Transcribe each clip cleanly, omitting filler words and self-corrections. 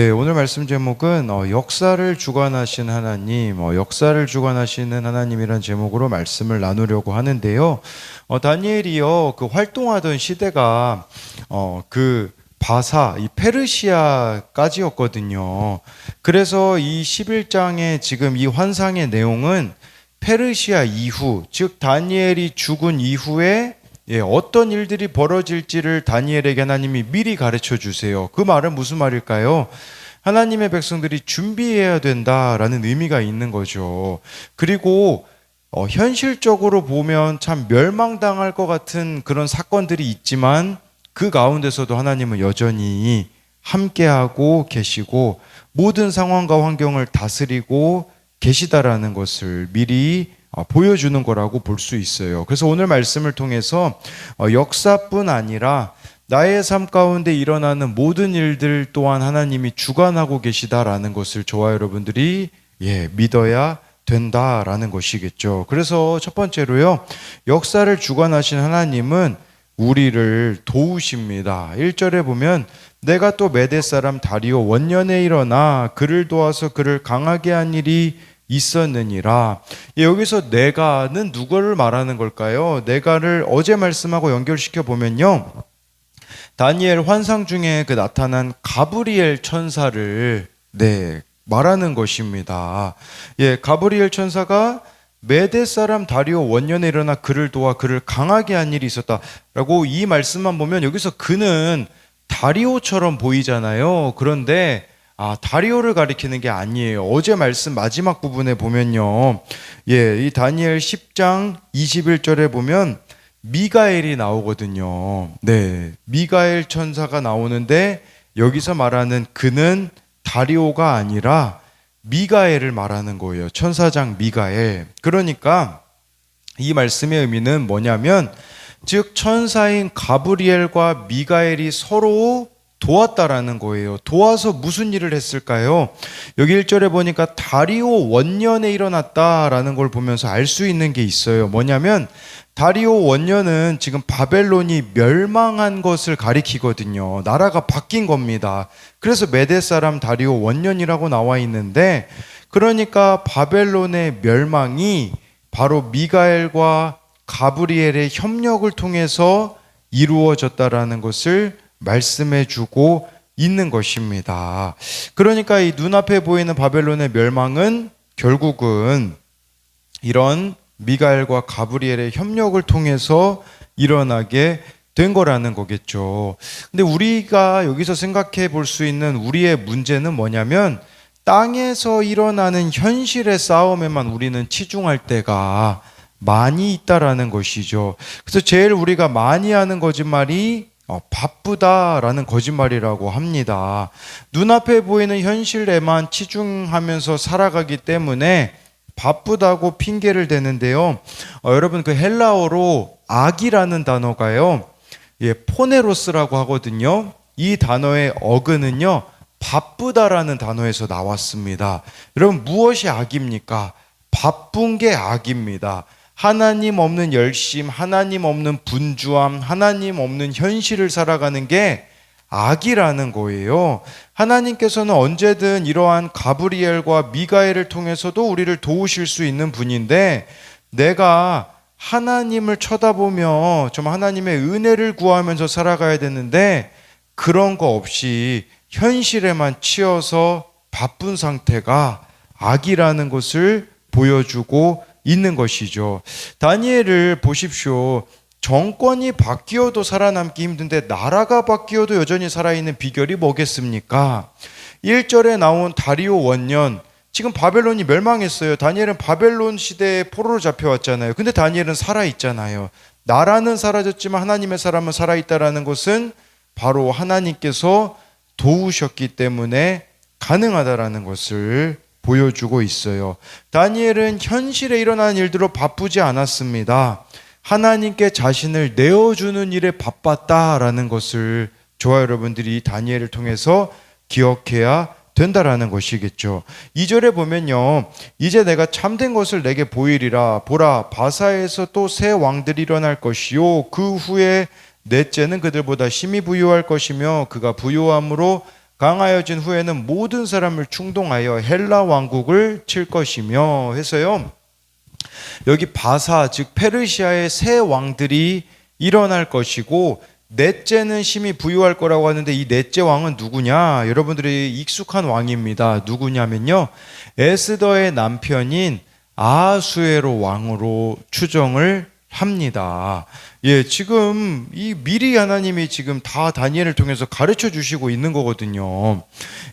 네, 오늘 말씀 제목은 역사를 주관하신 하나님, 역사를 주관하시는 하나님이란 제목으로 말씀을 나누려고 하는데요. 다니엘이요, 그 활동하던 시대가 그 바사, 이 페르시아까지였거든요. 그래서 이 11장의 지금 이 환상의 내용은 페르시아 이후, 즉 다니엘이 죽은 이후에 어떤 일들이 벌어질지를 다니엘에게 하나님이 미리 가르쳐 주세요. 그 말은 무슨 말일까요? 하나님의 백성들이 준비해야 된다라는 의미가 있는 거죠. 그리고 현실적으로 보면 참 멸망당할 것 같은 그런 사건들이 있지만 그 가운데서도 하나님은 여전히 함께하고 계시고 모든 상황과 환경을 다스리고 계시다라는 것을 미리 보여주는 거라고 볼 수 있어요. 그래서 오늘 말씀을 통해서 역사뿐 아니라 나의 삶 가운데 일어나는 모든 일들 또한 하나님이 주관하고 계시다라는 것을 저와 여러분들이 믿어야 된다라는 것이겠죠. 그래서 첫 번째로요, 역사를 주관하신 하나님은 우리를 도우십니다. 1절에 보면 내가 또 메대 사람 다리오 원년에 일어나 그를 도와서 그를 강하게 한 일이 있었느니라. 여기서 내가는 누구를 말하는 걸까요? 내가를 어제 말씀하고 연결시켜 보면요, 다니엘 환상 중에 그 나타난 가브리엘 천사를 말하는 것입니다. 가브리엘 천사가 메대 사람 다리오 원년에 일어나 그를 도와 그를 강하게 한 일이 있었다라고 이 말씀만 보면 여기서 그는 다리오처럼 보이잖아요. 그런데 다리오를 가리키는 게 아니에요. 어제 말씀 마지막 부분에 보면요, 이 다니엘 10장 21절에 보면 미가엘이 나오거든요. 미가엘 천사가 나오는데 여기서 말하는 그는 다리오가 아니라 미가엘을 말하는 거예요. 천사장 미가엘. 그러니까 이 말씀의 의미는 뭐냐면, 즉 천사인 가브리엘과 미가엘이 서로 도왔다라는 거예요. 도와서 무슨 일을 했을까요? 여기 1절에 보니까 다리오 원년에 일어났다라는 걸 보면서 알 수 있는 게 있어요. 뭐냐면 다리오 원년은 지금 바벨론이 멸망한 것을 가리키거든요. 나라가 바뀐 겁니다. 그래서 메대 사람 다리오 원년이라고 나와 있는데, 그러니까 바벨론의 멸망이 바로 미가엘과 가브리엘의 협력을 통해서 이루어졌다라는 것을 말씀해 주고 있는 것입니다. 그러니까 이 눈앞에 보이는 바벨론의 멸망은 결국은 이런 미가엘과 가브리엘의 협력을 통해서 일어나게 된 거라는 거겠죠. 근데 우리가 여기서 생각해 볼 수 있는 우리의 문제는 뭐냐면, 땅에서 일어나는 현실의 싸움에만 우리는 치중할 때가 많이 있다라는 것이죠. 그래서 제일 우리가 많이 하는 거짓말이 바쁘다라는 거짓말이라고 합니다. 눈앞에 보이는 현실에만 치중하면서 살아가기 때문에 바쁘다고 핑계를 대는데요. 여러분, 그 헬라어로 악이라는 단어가요, 포네로스라고 하거든요. 이 단어의 어근은요, 바쁘다라는 단어에서 나왔습니다. 여러분, 무엇이 악입니까? 바쁜 게 악입니다. 하나님 없는 열심, 하나님 없는 분주함, 하나님 없는 현실을 살아가는 게 악이라는 거예요. 하나님께서는 언제든 이러한 가브리엘과 미가엘을 통해서도 우리를 도우실 수 있는 분인데, 내가 하나님을 쳐다보며 좀 하나님의 은혜를 구하면서 살아가야 되는데, 그런 거 없이 현실에만 치여서 바쁜 상태가 악이라는 것을 보여주고 있는 것이죠. 다니엘을 보십시오. 정권이 바뀌어도 살아남기 힘든데 나라가 바뀌어도 여전히 살아있는 비결이 뭐겠습니까? 1절에 나온 다리오 원년, 지금 바벨론이 멸망했어요. 다니엘은 바벨론 시대에 포로로 잡혀왔잖아요. 근데 다니엘은 살아있잖아요. 나라는 사라졌지만 하나님의 사람은 살아있다라는 것은 바로 하나님께서 도우셨기 때문에 가능하다라는 것을 보여주고 있어요. 다니엘은 현실에 일어나는 일들로 바쁘지 않았습니다. 하나님께 자신을 내어주는 일에 바빴다라는 것을 저와 여러분들이 다니엘을 통해서 기억해야 된다라는 것이겠죠. 2절에 보면요, 이제 내가 참된 것을 내게 보이리라. 보라, 바사에서 또 새 왕들이 일어날 것이요, 그 후에 넷째는 그들보다 심히 부유할 것이며 그가 부유함으로 강하여진 후에는 모든 사람을 충동하여 헬라 왕국을 칠 것이며 해서요. 여기 바사 즉 페르시아의 새 왕들이 일어날 것이고 넷째는 심히 부유할 거라고 하는데 이 넷째 왕은 누구냐? 여러분들이 익숙한 왕입니다. 누구냐면요. 에스더의 남편인 아하수에로 왕으로 추정을 합니다. 예, 지금 이 미리 하나님이 지금 다 다니엘을 통해서 가르쳐 주시고 있는 거거든요.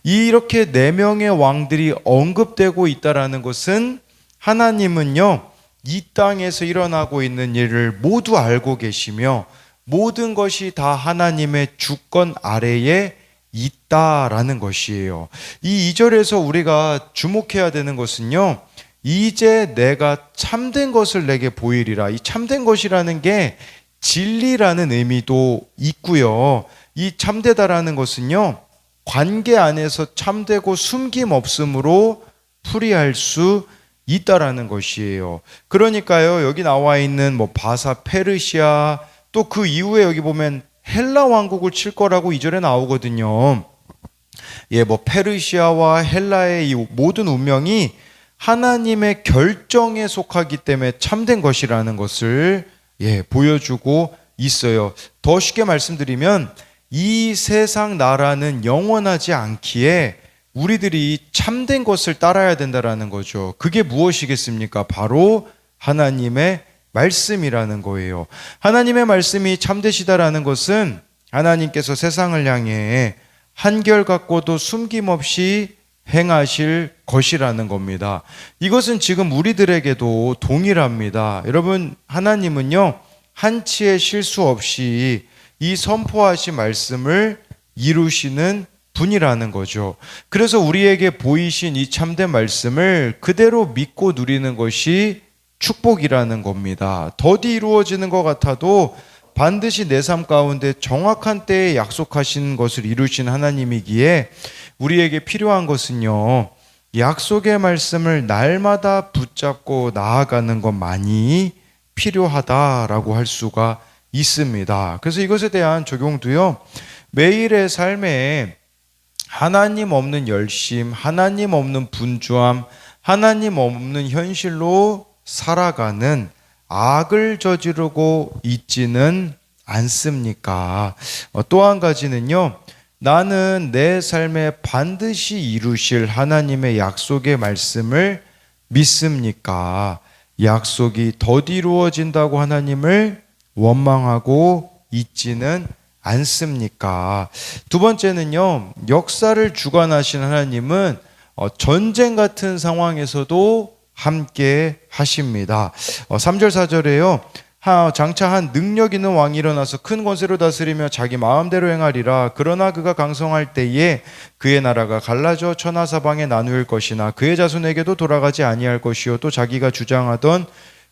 이렇게 네 명의 왕들이 언급되고 있다라는 것은 하나님은요, 이 땅에서 일어나고 있는 일을 모두 알고 계시며 모든 것이 다 하나님의 주권 아래에 있다라는 것이에요. 이 2절에서 우리가 주목해야 되는 것은요, 이제 내가 참된 것을 내게 보이리라. 이 참된 것이라는 게 진리라는 의미도 있고요. 이 참되다라는 것은요, 관계 안에서 참되고 숨김 없음으로 풀이할 수 있다라는 것이에요. 그러니까요, 여기 나와 있는 뭐 바사, 페르시아, 또 그 이후에 여기 보면 헬라 왕국을 칠 거라고 2절에 나오거든요. 예, 뭐 페르시아와 헬라의 이 모든 운명이 하나님의 결정에 속하기 때문에 참된 것이라는 것을 보여주고 있어요. 더 쉽게 말씀드리면 이 세상 나라는 영원하지 않기에 우리들이 참된 것을 따라야 된다라는 거죠. 그게 무엇이겠습니까? 바로 하나님의 말씀이라는 거예요. 하나님의 말씀이 참되시다라는 것은 하나님께서 세상을 향해 한결같고도 숨김없이 행하실 것이라는 겁니다. 이것은 지금 우리들에게도 동일합니다. 여러분, 하나님은요, 한치의 실수 없이 이 선포하신 말씀을 이루시는 분이라는 거죠. 그래서 우리에게 보이신 이 참된 말씀을 그대로 믿고 누리는 것이 축복이라는 겁니다. 더디 이루어지는 것 같아도 반드시 내 삶 가운데 정확한 때에 약속하신 것을 이루신 하나님이기에 우리에게 필요한 것은요, 약속의 말씀을 날마다 붙잡고 나아가는 것만이 필요하다라고 할 수가 있습니다. 그래서 이것에 대한 적용도요, 매일의 삶에 하나님 없는 열심, 하나님 없는 분주함, 하나님 없는 현실로 살아가는 악을 저지르고 있지는 않습니까? 또 한 가지는요, 나는 내 삶에 반드시 이루실 하나님의 약속의 말씀을 믿습니까? 약속이 더디 이루어진다고 하나님을 원망하고 있지는 않습니까? 두 번째는요, 역사를 주관하신 하나님은 전쟁 같은 상황에서도 함께 하십니다. 3절 4절에요. 장차 한 능력 있는 왕이 일어나서 큰 권세로 다스리며 자기 마음대로 행하리라. 그러나 그가 강성할 때에 그의 나라가 갈라져 천하사방에 나누일 것이나 그의 자손에게도 돌아가지 아니할 것이요 또 자기가 주장하던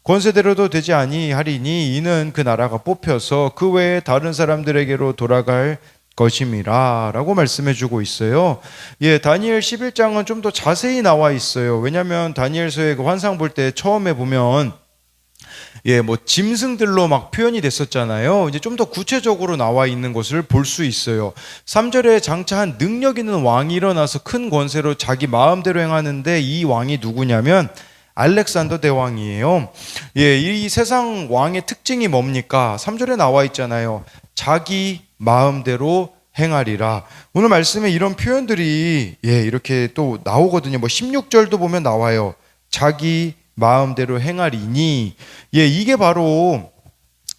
권세대로도 되지 아니하리니 이는 그 나라가 뽑혀서 그 외에 다른 사람들에게로 돌아갈 것임이라 라고 말씀해 주고 있어요. 예, 다니엘 11장은 좀 더 자세히 나와 있어요. 왜냐하면 다니엘서의 그 환상 볼 때 처음에 보면 뭐 짐승들로 막 표현이 됐었잖아요. 이제 좀 더 구체적으로 나와 있는 것을 볼 수 있어요. 3절에 장차 한 능력 있는 왕이 일어나서 큰 권세로 자기 마음대로 행하는데 이 왕이 누구냐면 알렉산더 대왕이에요. 이 세상 왕의 특징이 뭡니까? 3절에 나와 있잖아요. 자기 마음대로 행하리라. 오늘 말씀에 이런 표현들이 이렇게 또 나오거든요. 뭐 16절도 보면 나와요. 자기 마음대로 행하리니. 이게 바로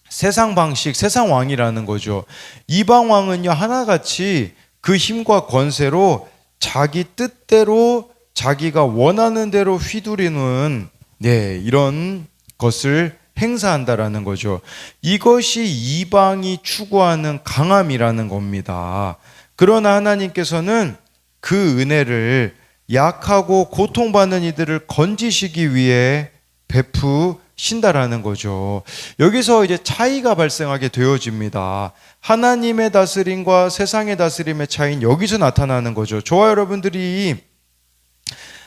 세상 방식, 세상 왕이라는 거죠. 이방 왕은요, 하나같이 그 힘과 권세로 자기 뜻대로 자기가 원하는 대로 휘두르는 이런 것을 행사한다라는 거죠. 이것이 이방이 추구하는 강함이라는 겁니다. 그러나 하나님께서는 그 은혜를 약하고 고통받는 이들을 건지시기 위해 베푸신다라는 거죠. 여기서 이제 차이가 발생하게 되어집니다. 하나님의 다스림과 세상의 다스림의 차이는 여기서 나타나는 거죠. 저와 여러분들이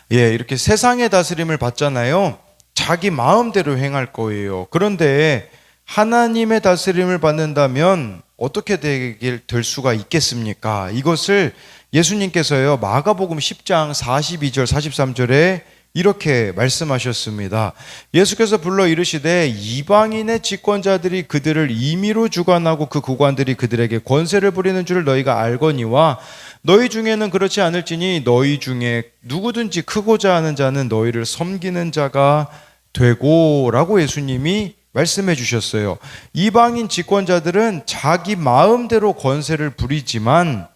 이렇게 세상의 다스림을 받잖아요. 자기 마음대로 행할 거예요. 그런데 하나님의 다스림을 받는다면 어떻게 될 수가 있겠습니까? 이것을 예수님께서요, 마가복음 10장 42절 43절에 이렇게 말씀하셨습니다. 예수께서 불러 이르시되 이방인의 집권자들이 그들을 임의로 주관하고 그 고관들이 그들에게 권세를 부리는 줄을 너희가 알거니와 너희 중에는 그렇지 않을지니 너희 중에 누구든지 크고자 하는 자는 너희를 섬기는 자가 되고 라고 예수님이 말씀해 주셨어요. 이방인 집권자들은 자기 마음대로 권세를 부리지만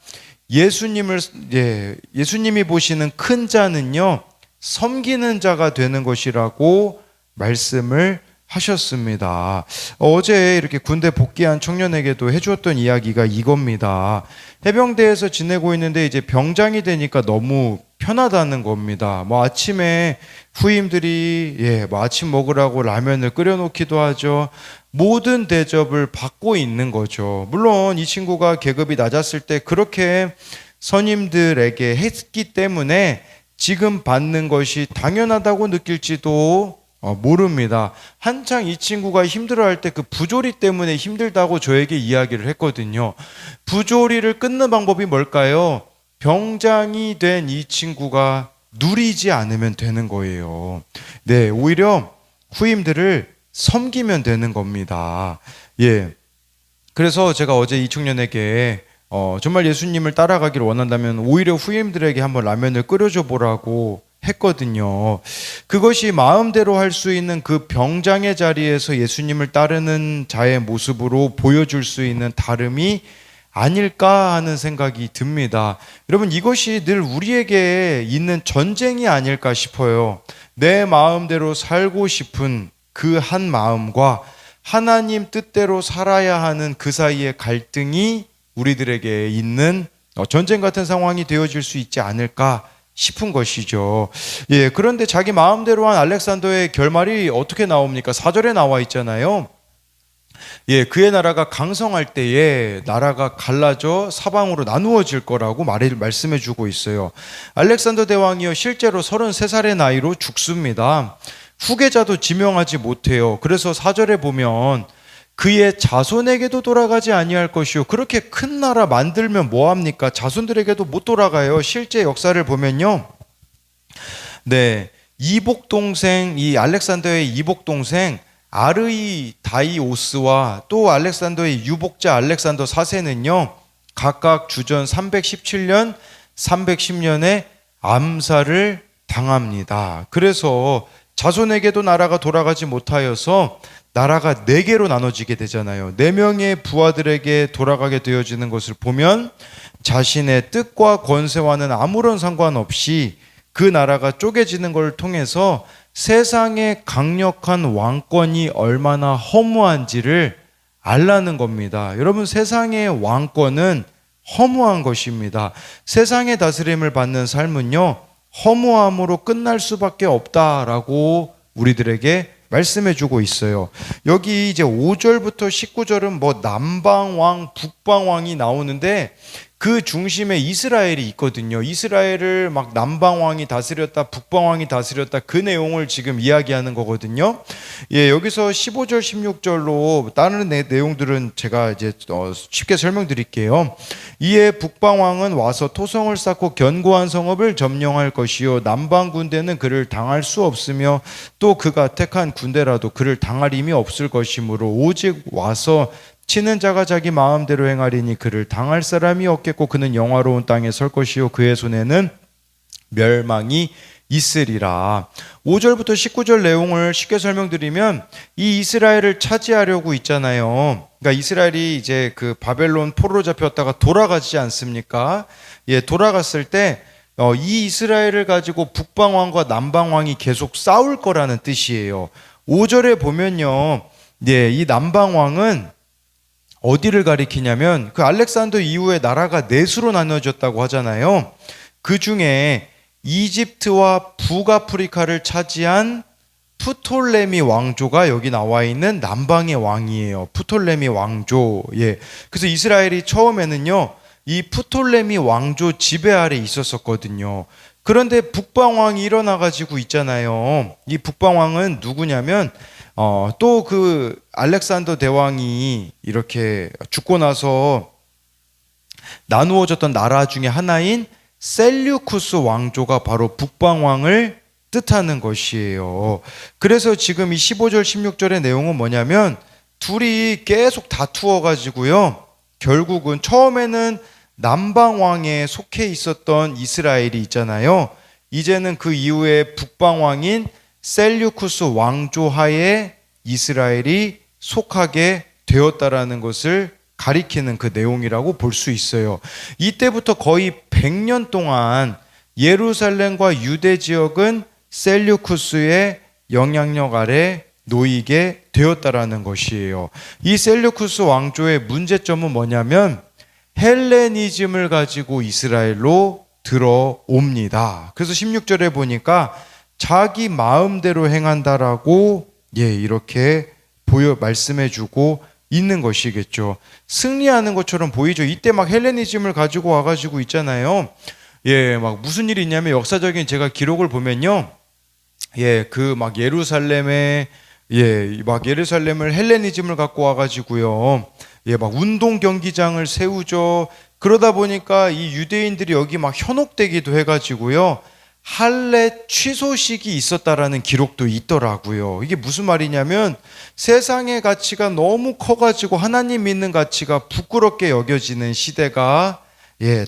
예수님이 보시는 큰 자는요, 섬기는 자가 되는 것이라고 말씀을 하셨습니다. 어제 이렇게 군대 복귀한 청년에게도 해주었던 이야기가 이겁니다. 해병대에서 지내고 있는데 이제 병장이 되니까 너무 편하다는 겁니다. 아침에 후임들이 아침 먹으라고 라면을 끓여놓기도 하죠. 모든 대접을 받고 있는 거죠. 물론 이 친구가 계급이 낮았을 때 그렇게 선임들에게 했기 때문에 지금 받는 것이 당연하다고 느낄지도 모릅니다. 한창 이 친구가 힘들어할 때 그 부조리 때문에 힘들다고 저에게 이야기를 했거든요. 부조리를 끊는 방법이 뭘까요? 병장이 된 이 친구가 누리지 않으면 되는 거예요. 네, 오히려 후임들을 섬기면 되는 겁니다. 그래서 제가 어제 이 청년에게 정말 예수님을 따라가기를 원한다면 오히려 후임들에게 한번 라면을 끓여줘 보라고 했거든요. 그것이 마음대로 할 수 있는 그 병장의 자리에서 예수님을 따르는 자의 모습으로 보여줄 수 있는 다름이 아닐까 하는 생각이 듭니다. 여러분, 이것이 늘 우리에게 있는 전쟁이 아닐까 싶어요. 내 마음대로 살고 싶은 그 한 마음과 하나님 뜻대로 살아야 하는 그 사이의 갈등이 우리들에게 있는 전쟁 같은 상황이 되어질 수 있지 않을까 싶은 것이죠. 그런데 자기 마음대로 한 알렉산더의 결말이 어떻게 나옵니까? 4절에 나와 있잖아요. 그의 나라가 강성할 때에 나라가 갈라져 사방으로 나누어질 거라고 말씀해 주고 있어요. 알렉산더 대왕이요, 실제로 33살의 나이로 죽습니다. 후계자도 지명하지 못해요. 그래서 4절에 보면 그의 자손에게도 돌아가지 아니할 것이요, 그렇게 큰 나라 만들면 뭐합니까? 자손들에게도 못 돌아가요. 실제 역사를 보면요, 이복 동생, 이 알렉산더의 이복 동생 아르이다이오스와 또 알렉산더의 유복자 알렉산더 4세는요 각각 주전 317년, 310년에 암살을 당합니다. 그래서 자손에게도 나라가 돌아가지 못하여서 나라가 4개로 나눠지게 되잖아요. 4명의 부하들에게 돌아가게 되어지는 것을 보면 자신의 뜻과 권세와는 아무런 상관없이 그 나라가 쪼개지는 것을 통해서 세상의 강력한 왕권이 얼마나 허무한지를 알라는 겁니다. 여러분, 세상의 왕권은 허무한 것입니다. 세상의 다스림을 받는 삶은요, 허무함으로 끝날 수밖에 없다라고 우리들에게 말씀해 주고 있어요. 여기 이제 5절부터 19절은 남방왕, 북방왕이 나오는데 그 중심에 이스라엘이 있거든요. 이스라엘을 남방왕이 다스렸다, 북방왕이 다스렸다, 그 내용을 지금 이야기하는 거거든요. 여기서 15절, 16절로 다른 내용들은 제가 이제 쉽게 설명드릴게요. 이에 북방왕은 와서 토성을 쌓고 견고한 성읍을 점령할 것이요, 남방 군대는 그를 당할 수 없으며 또 그가 택한 군대라도 그를 당할 힘이 없을 것이므로 오직 와서 치는 자가 자기 마음대로 행하리니 그를 당할 사람이 없겠고 그는 영화로운 땅에 설 것이요 그의 손에는 멸망이 있으리라. 5절부터 19절 내용을 쉽게 설명드리면 이 이스라엘을 차지하려고 있잖아요. 그러니까 이스라엘이 이제 그 바벨론 포로로 잡혔다가 돌아가지 않습니까? 돌아갔을 때 이 이스라엘을 가지고 북방왕과 남방왕이 계속 싸울 거라는 뜻이에요. 5절에 보면요, 이 남방왕은 어디를 가리키냐면 그 알렉산더 이후에 나라가 4수로 나눠졌다고 하잖아요. 그 중에 이집트와 북아프리카를 차지한 프톨레미 왕조가 여기 나와 있는 남방의 왕이에요. 프톨레미 왕조. 그래서 이스라엘이 처음에는요, 이 프톨레미 왕조 지배 아래 있었었거든요. 그런데 북방왕이 일어나가지고 있잖아요. 이 북방왕은 누구냐면 또 그 알렉산더 대왕이 이렇게 죽고 나서 나누어졌던 나라 중에 하나인 셀류쿠스 왕조가 바로 북방왕을 뜻하는 것이에요. 그래서 지금 이 15절 16절의 내용은 뭐냐면 둘이 계속 다투어 가지고요. 결국은 처음에는 남방왕에 속해 있었던 이스라엘이 있잖아요. 이제는 그 이후에 북방왕인 셀류쿠스 왕조 하에 이스라엘이 속하게 되었다라는 것을 가리키는 그 내용이라고 볼 수 있어요. 이때부터 거의 100년 동안 예루살렘과 유대 지역은 셀류쿠스의 영향력 아래 놓이게 되었다라는 것이에요. 이 셀류쿠스 왕조의 문제점은 뭐냐면 헬레니즘을 가지고 이스라엘로 들어옵니다. 그래서 16절에 보니까 자기 마음대로 행한다라고 이렇게 말씀해주고 있는 것이겠죠. 승리하는 것처럼 보이죠. 이때 막 헬레니즘을 가지고 와가지고 있잖아요. 막 무슨 일이 있냐면 역사적인 제가 기록을 보면요. 그 막 예루살렘에 막 예루살렘을 헬레니즘을 갖고 와가지고요. 막 운동 경기장을 세우죠. 그러다 보니까 이 유대인들이 여기 막 현혹되기도 해가지고요. 할례 취소식이 있었다라는 기록도 있더라고요. 이게 무슨 말이냐면 세상의 가치가 너무 커가지고 하나님 믿는 가치가 부끄럽게 여겨지는 시대가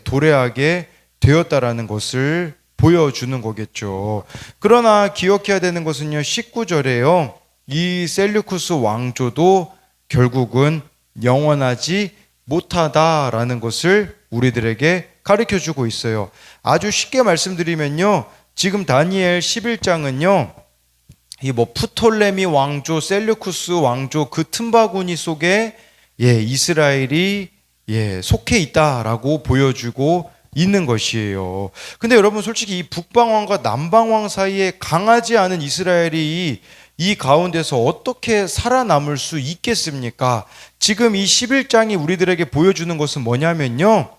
도래하게 되었다라는 것을 보여주는 거겠죠. 그러나 기억해야 되는 것은요, 19절에요. 이 셀류쿠스 왕조도 결국은 영원하지 못하다라는 것을 우리들에게 가르쳐주고 있어요. 아주 쉽게 말씀드리면요, 지금 다니엘 11장은요 이 프톨레미 왕조, 셀류쿠스 왕조 그 틈바구니 속에 이스라엘이 속해 있다라고 보여주고 있는 것이에요. 근데 여러분 솔직히 이 북방왕과 남방왕 사이에 강하지 않은 이스라엘이 이 가운데서 어떻게 살아남을 수 있겠습니까? 지금 이 11장이 우리들에게 보여주는 것은 뭐냐면요,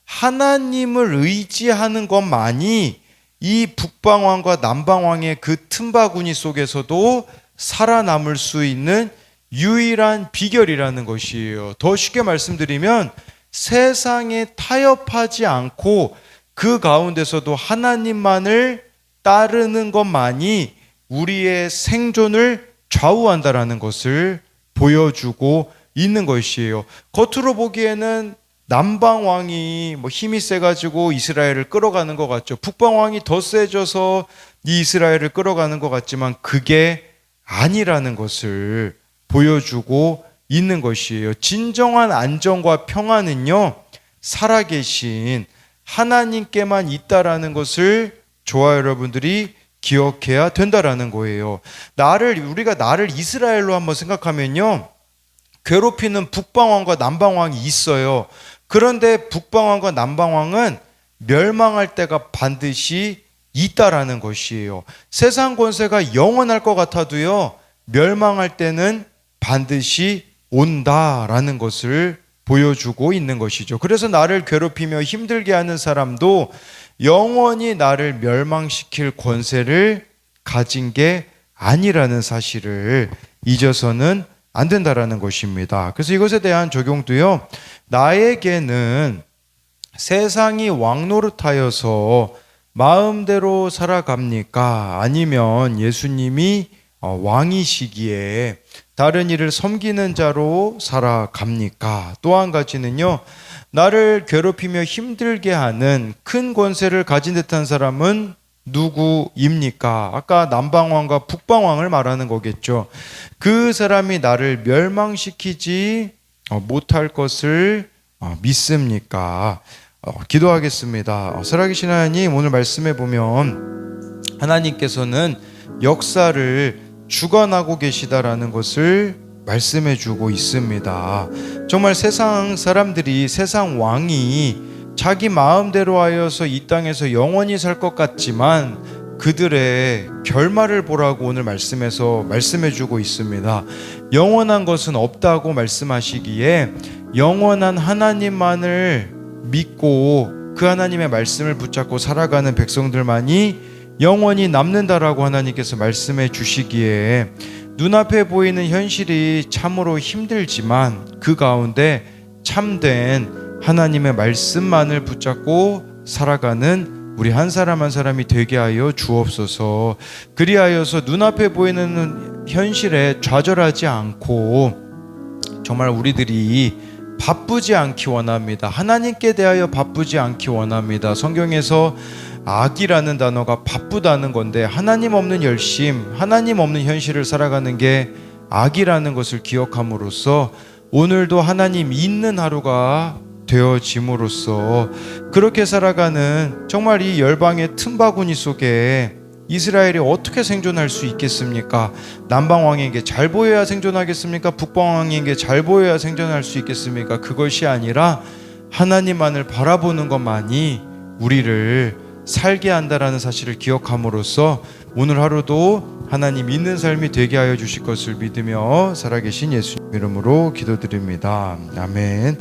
하나님을 의지하는 것만이 이 북방왕과 남방왕의 그 틈바구니 속에서도 살아남을 수 있는 유일한 비결이라는 것이에요. 더 쉽게 말씀드리면 세상에 타협하지 않고 그 가운데서도 하나님만을 따르는 것만이 우리의 생존을 좌우한다라는 것을 보여주고 있는 것이에요. 겉으로 보기에는 남방왕이 힘이 세가지고 이스라엘을 끌어가는 것 같죠. 북방왕이 더 세져서 이 이스라엘을 끌어가는 것 같지만 그게 아니라는 것을 보여주고 있는 것이에요. 진정한 안정과 평안은요, 살아계신 하나님께만 있다라는 것을 저와 여러분들이 기억해야 된다라는 거예요. 우리가 나를 이스라엘로 한번 생각하면요, 괴롭히는 북방왕과 남방왕이 있어요. 그런데 북방왕과 남방왕은 멸망할 때가 반드시 있다라는 것이에요. 세상 권세가 영원할 것 같아도요, 멸망할 때는 반드시 온다라는 것을 보여주고 있는 것이죠. 그래서 나를 괴롭히며 힘들게 하는 사람도 영원히 나를 멸망시킬 권세를 가진 게 아니라는 사실을 잊어서는 안 된다라는 것입니다. 그래서 이것에 대한 적용도요, 나에게는 세상이 왕노릇하여서 마음대로 살아갑니까? 아니면 예수님이 왕이시기에 다른 이를 섬기는 자로 살아갑니까? 또 한 가지는요, 나를 괴롭히며 힘들게 하는 큰 권세를 가진 듯한 사람은 누구입니까? 아까 남방왕과 북방왕을 말하는 거겠죠. 그 사람이 나를 멸망시키지 못할 것을 믿습니까? 기도하겠습니다. 살아계신 하나님, 오늘 말씀해 보면 하나님께서는 역사를 주관하고 계시다라는 것을 말씀해 주고 있습니다. 정말 세상 사람들이, 세상 왕이 자기 마음대로 하여서 이 땅에서 영원히 살 것 같지만 그들의 결말을 보라고 오늘 말씀에서 말씀해 주고 있습니다. 영원한 것은 없다고 말씀하시기에 영원한 하나님만을 믿고 그 하나님의 말씀을 붙잡고 살아가는 백성들만이 영원히 남는다라고 하나님께서 말씀해 주시기에 눈앞에 보이는 현실이 참으로 힘들지만 그 가운데 참된 하나님의 말씀만을 붙잡고 살아가는 우리 한 사람 한 사람이 되게 하여 주옵소서. 그리하여서 눈앞에 보이는 현실에 좌절하지 않고 정말 우리들이 바쁘지 않기 원합니다. 하나님께 대하여 바쁘지 않기 원합니다. 성경에서 악이라는 단어가 바쁘다는 건데 하나님 없는 열심, 하나님 없는 현실을 살아가는 게 악이라는 것을 기억함으로써 오늘도 하나님 있는 하루가 되어짐으로써 그렇게 살아가는 정말 이 열방의 틈바구니 속에 이스라엘이 어떻게 생존할 수 있겠습니까? 남방왕에게 잘 보여야 생존하겠습니까? 북방왕에게 잘 보여야 생존할 수 있겠습니까? 그것이 아니라 하나님만을 바라보는 것만이 우리를 살게 한다라는 사실을 기억함으로써 오늘 하루도 하나님 있는 삶이 되게 하여 주실 것을 믿으며 살아계신 예수님 이름으로 기도드립니다. 아멘.